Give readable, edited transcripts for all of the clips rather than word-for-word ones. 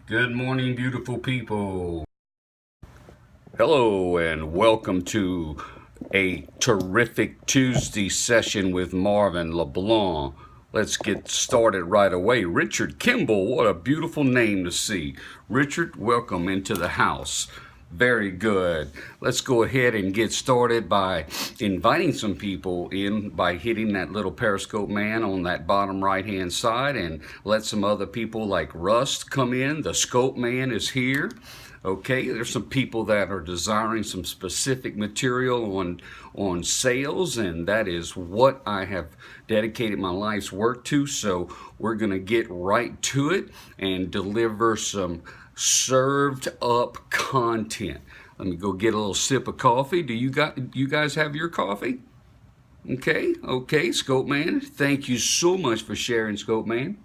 Good morning, beautiful people. Hello, and welcome to a terrific Tuesday session with Marvin LeBlanc. Let's get started right away. Richard Kimball, what a beautiful name to see. Richard, welcome into the house. Very good. Let's go ahead and get started by inviting some people in by hitting that little Periscope man on that bottom right hand side and let some other people like Rust come in. The Scope man is here. Okay, there's some people that are desiring some specific material on sales, and that is what I have dedicated my life's work to. So we're going to get right to it and deliver some served up content. Let me go get a little sip of coffee. Do you guys have your coffee? Okay, Scope Man. Thank you so much for sharing, Scope Man.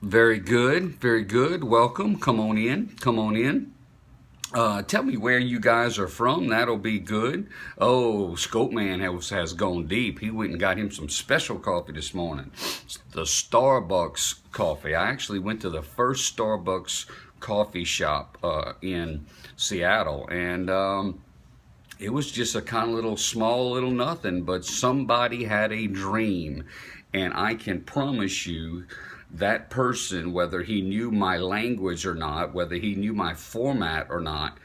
Very good, very good. Welcome. Come on in. Come on in. Tell me where you guys are from. That'll be good. Oh, Scope Man has gone deep. He went and got him some special coffee this morning. The Starbucks coffee. I actually went to the first Starbucks coffee shop in Seattle, and it was just a kind of little small little nothing, but somebody had a dream, and I can promise you that person, whether he knew my language or not, whether he knew my format or not,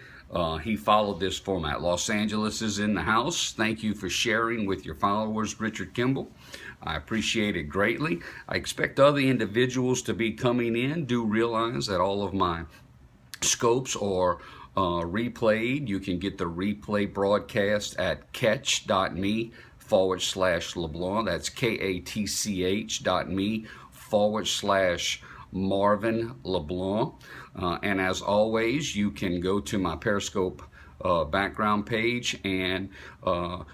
he followed this format. Los Angeles is in the house. Thank you for sharing with your followers, Richard Kimball. I appreciate it greatly. I expect other individuals to be coming in. Do realize that all of my scopes are replayed. You can get the replay broadcast at catch.me/LeBlanc. That's katch.me/Marvin LeBlanc. And as always, you can go to my Periscope background page, and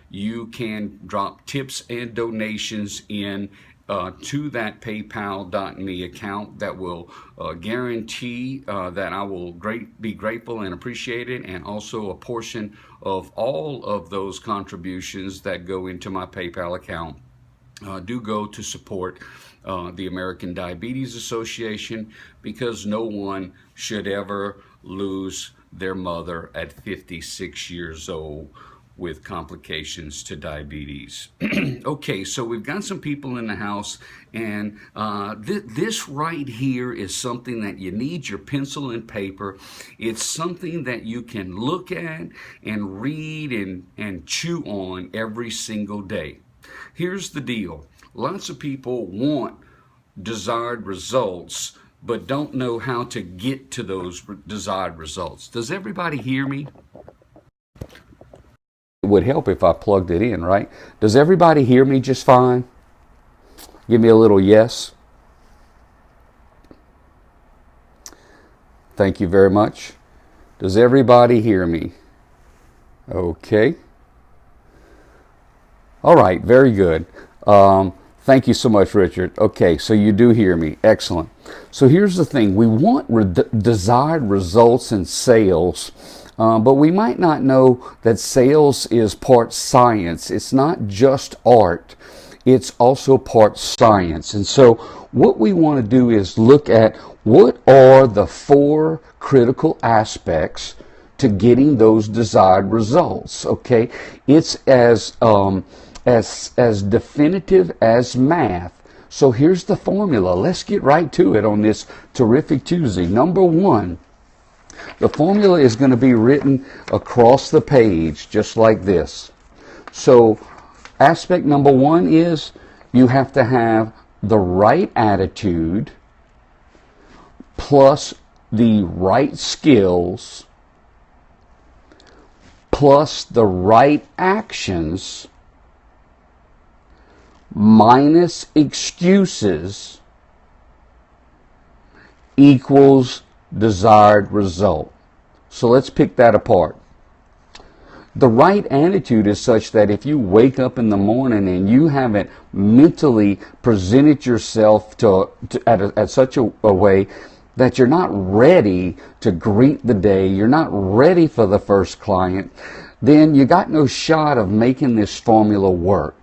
you can drop tips and donations in to that paypal.me account that will guarantee that I will be grateful and appreciate it, and also a portion of all of those contributions that go into my PayPal account do go to support the American Diabetes Association, because no one should ever lose their mother at 56 years old with complications to diabetes. Okay, so we've got some people in the house, and this right here is something that you need your pencil and paper. It's something that you can look at and read and chew on every single day. Here's the deal. Lots of people want desired results, but don't know how to get to those desired results. Does everybody hear me? It would help if I plugged it in, right? Does everybody hear me just fine? Give me a little yes. Thank you very much. Does everybody hear me? Okay. All right, very good. Thank you so much, Richard. Okay, so you do hear me. Excellent. So here's the thing. We want desired results in sales, but we might not know that sales is part science. It's not just art. It's also part science. And so what we want to do is look at what are the 4 critical aspects to getting those desired results. Okay, it's as definitive as math. So here's the formula. Let's get right to it on this terrific Tuesday. Number 1, the formula is going to be written across the page just like this. So aspect number 1 is you have to have the right attitude plus the right skills plus the right actions minus excuses equals desired result. So let's pick that apart. The right attitude is such that if you wake up in the morning and you haven't mentally presented yourself at such a way that you're not ready to greet the day, you're not ready for the first client, then you got no shot of making this formula work.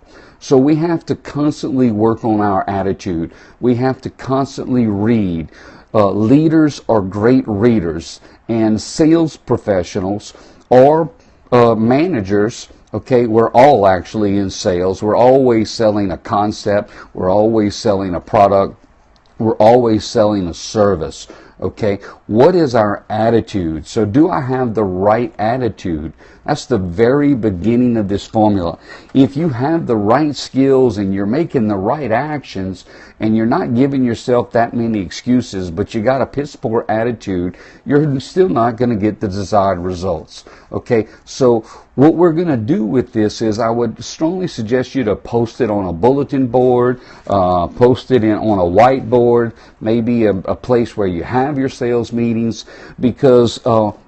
So we have to constantly work on our attitude. We have to constantly read. Leaders are great readers, and sales professionals or managers, okay, we're all actually in sales. We're always selling a concept. We're always selling a product. We're always selling a service. Okay, what is our attitude? So do I have the right attitude? That's the very beginning of this formula. If you have the right skills and you're making the right actions and you're not giving yourself that many excuses, but you got a piss poor attitude, you're still not going to get the desired results. Okay, so what we're going to do with this is I would strongly suggest you to post it on a bulletin board, post it on a whiteboard, maybe a place where you have your sales meetings, because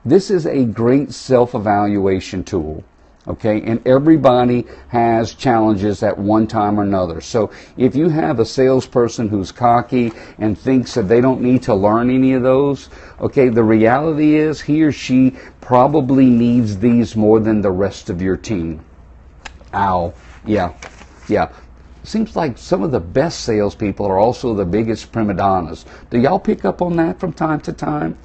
this is a great self-evaluation tool. Okay, and everybody has challenges at one time or another. So if you have a salesperson who's cocky and thinks that they don't need to learn any of those, okay, the reality is he or she probably needs these more than the rest of your team. Ow. Yeah. Seems like some of the best salespeople are also the biggest prima donnas. Do y'all pick up on that from time to time?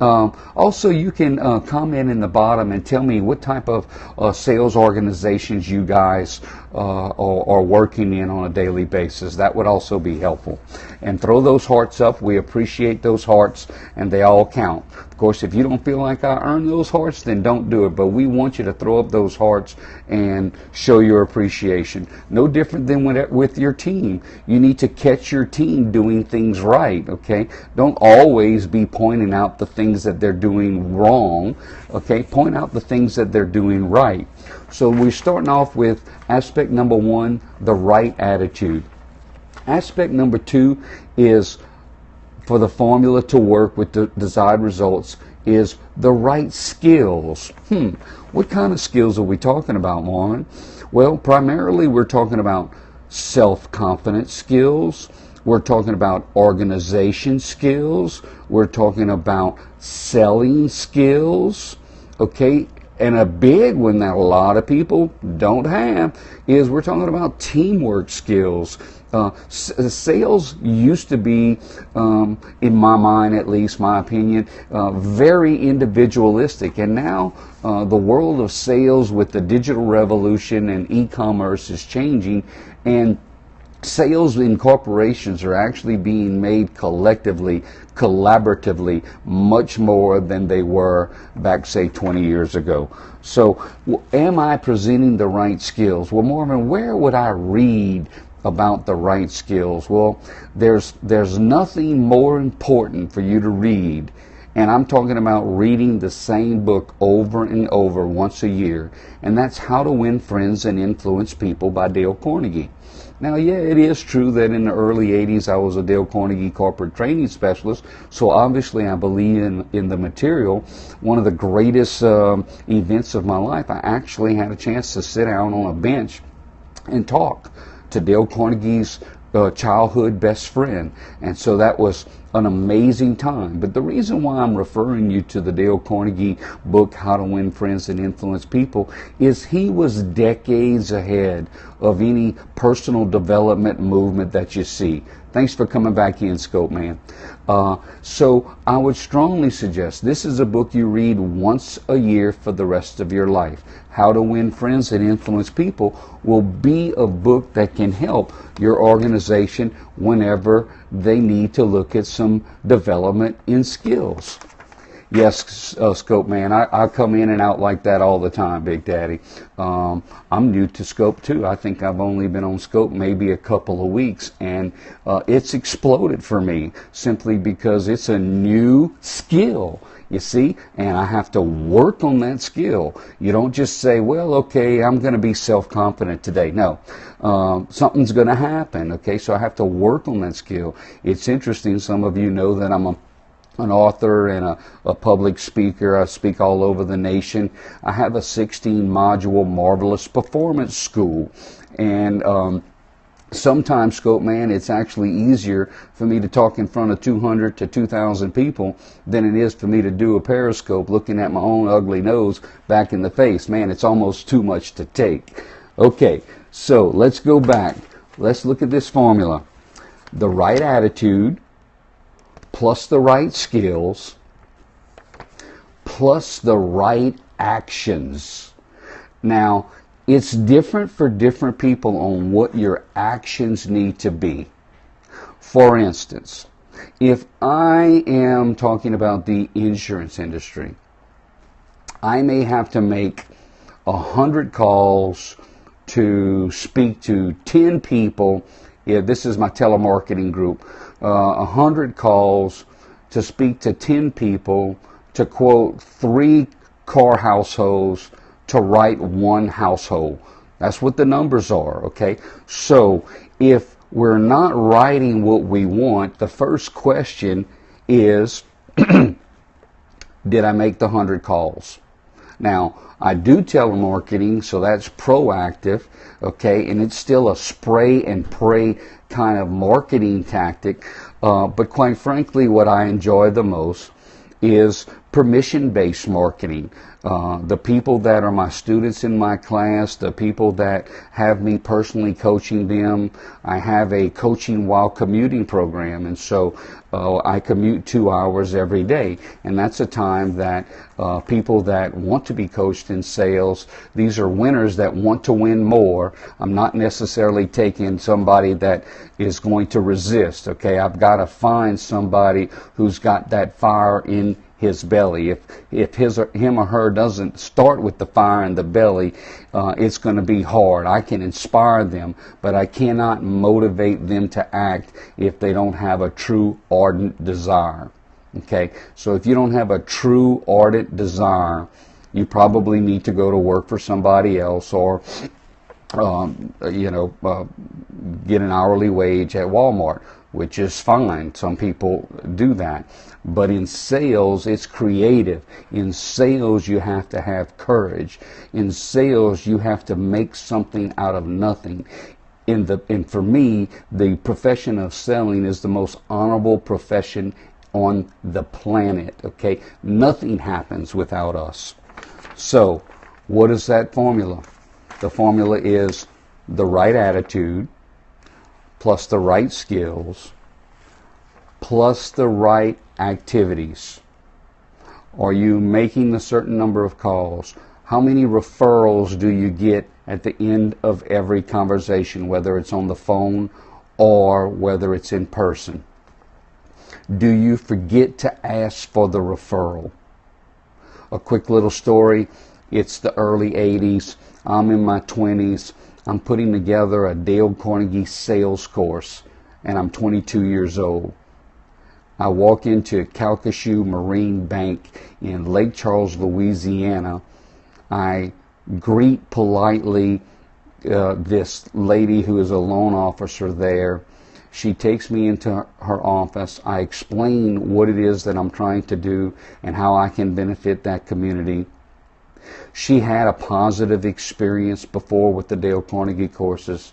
Also, you can comment in the bottom and tell me what type of sales organizations you guys are working in on a daily basis. That would also be helpful. And throw those hearts up. We appreciate those hearts, and they all count. Of course, if you don't feel like I earned those hearts, then don't do it. But we want you to throw up those hearts and show your appreciation. No different than with your team. You need to catch your team doing things right, okay? Don't always be pointing out the things that they're doing wrong, okay? Point out the things that they're doing right. So we're starting off with aspect number 1, the right attitude. Aspect number 2 is, for the formula to work with the desired results, is the right skills. What kind of skills are we talking about, Marvin? Well, primarily we're talking about self-confidence skills. We're talking about organization skills. We're talking about selling skills. Okay, and a big one that a lot of people don't have is we're talking about teamwork skills. Sales used to be, in my mind at least, my opinion, very individualistic. And now the world of sales with the digital revolution and e-commerce is changing, and sales in corporations are actually being made collectively, collaboratively, much more than they were back, say, 20 years ago. So am I presenting the right skills? Well, Marvin, where would I read about the right skills? Well, there's nothing more important for you to read, and I'm talking about reading the same book over and over once a year, and that's How to Win Friends and Influence People by Dale Carnegie. Now, yeah, it is true that in the early 80s I was a Dale Carnegie corporate training specialist, so obviously I believe in the material. One of the greatest events of my life, I actually had a chance to sit down on a bench and talk to Dale Carnegie's childhood best friend, and so that was an amazing time. But the reason why I'm referring you to the Dale Carnegie book, How to Win Friends and Influence People, is he was decades ahead of any personal development movement that you see. Thanks for coming back in, Scope Man. So I would strongly suggest this is a book you read once a year for the rest of your life. How to Win Friends and Influence People will be a book that can help your organization whenever they need to look at some development in skills. Yes, Scope Man, I come in and out like that all the time, Big Daddy. I'm new to Scope too. I think I've only been on Scope maybe a couple of weeks, and it's exploded for me simply because it's a new skill, you see, and I have to work on that skill. You don't just say, well, okay, I'm going to be self-confident today. No, something's going to happen, okay, so I have to work on that skill. It's interesting, some of you know that I'm an author and a public speaker. I speak all over the nation. I have a 16-module Marvelous Performance School, and sometimes, Scope Man, it's actually easier for me to talk in front of 200 to 2,000 people than it is for me to do a Periscope looking at my own ugly nose back in the face. Man, it's almost too much to take. Okay, So let's go back. Let's look at this formula. The right attitude plus the right skills plus the right actions. Now, it's different for different people on what your actions need to be. For instance, if I am talking about the insurance industry, I may have to make 100 calls to speak to 10 people. Yeah, this is my telemarketing group. 100 calls to speak to 10 people to quote 3 car households to write 1 household. That's what the numbers are, okay? So if we're not writing what we want, the first question is, did I make the 100 calls? Now, I do telemarketing, so that's proactive, okay, and it's still a spray and pray kind of marketing tactic, but quite frankly, what I enjoy the most is permission-based marketing. The people that are my students in my class, the people that have me personally coaching them, I have a coaching while commuting program, and so I commute 2 hours every day, and that's a time that people that want to be coached in sales, these are winners that want to win more. I'm not necessarily taking somebody that is going to resist, okay? I've got to find somebody who's got that fire in his belly. If him or her doesn't start with the fire in the belly, it's going to be hard. I can inspire them, but I cannot motivate them to act if they don't have a true ardent desire. Okay, so if you don't have a true ardent desire, you probably need to go to work for somebody else, or get an hourly wage at Walmart, which is fine. Some people do that. But in sales, it's creative. In sales, you have to have courage. In sales, you have to make something out of nothing. And for me, the profession of selling is the most honorable profession on the planet, okay? Nothing happens without us. So, what is that formula? The formula is the right attitude plus the right skills plus the right activities. Are you making a certain number of calls? How many referrals do you get at the end of every conversation, whether it's on the phone or whether it's in person? Do you forget to ask for the referral? A quick little story. It's the early 80s. I'm in my 20s. I'm putting together a Dale Carnegie sales course, and I'm 22 years old. I walk into Calcasieu Marine Bank in Lake Charles, Louisiana. I greet politely this lady who is a loan officer there. She takes me into her office. I explain what it is that I'm trying to do and how I can benefit that community. She had a positive experience before with the Dale Carnegie courses.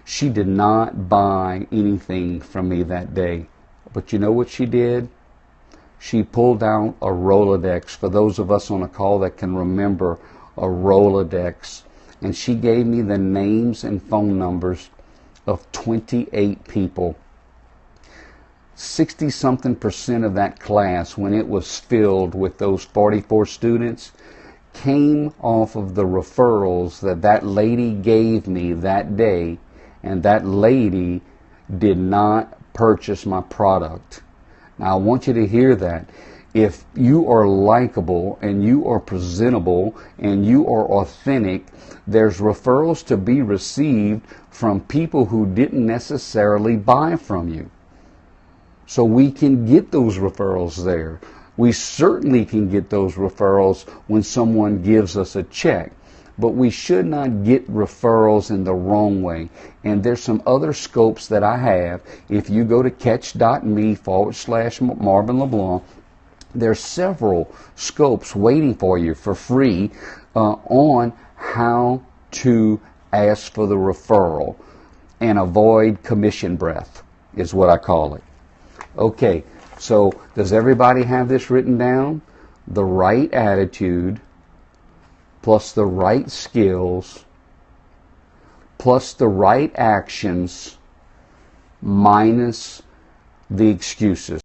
She did not buy anything from me that day. But you know what she did? She pulled out a Rolodex, for those of us on a call that can remember a Rolodex, and she gave me the names and phone numbers of 28 people. 60-something% of that class, when it was filled with those 44 students, came off of the referrals that lady gave me that day, and that lady did not purchase my product. Now I want you to hear that. If you are likable and you are presentable and you are authentic, there's referrals to be received from people who didn't necessarily buy from you. So we can get those referrals there. We certainly can get those referrals when someone gives us a check. But we should not get referrals in the wrong way. And there's some other scopes that I have. If you go to catch.me/MarvinLeBlanc, there's several scopes waiting for you for free on how to ask for the referral and avoid commission breath, is what I call it. Okay, so does everybody have this written down? The right attitude plus the right skills plus the right actions minus the excuses.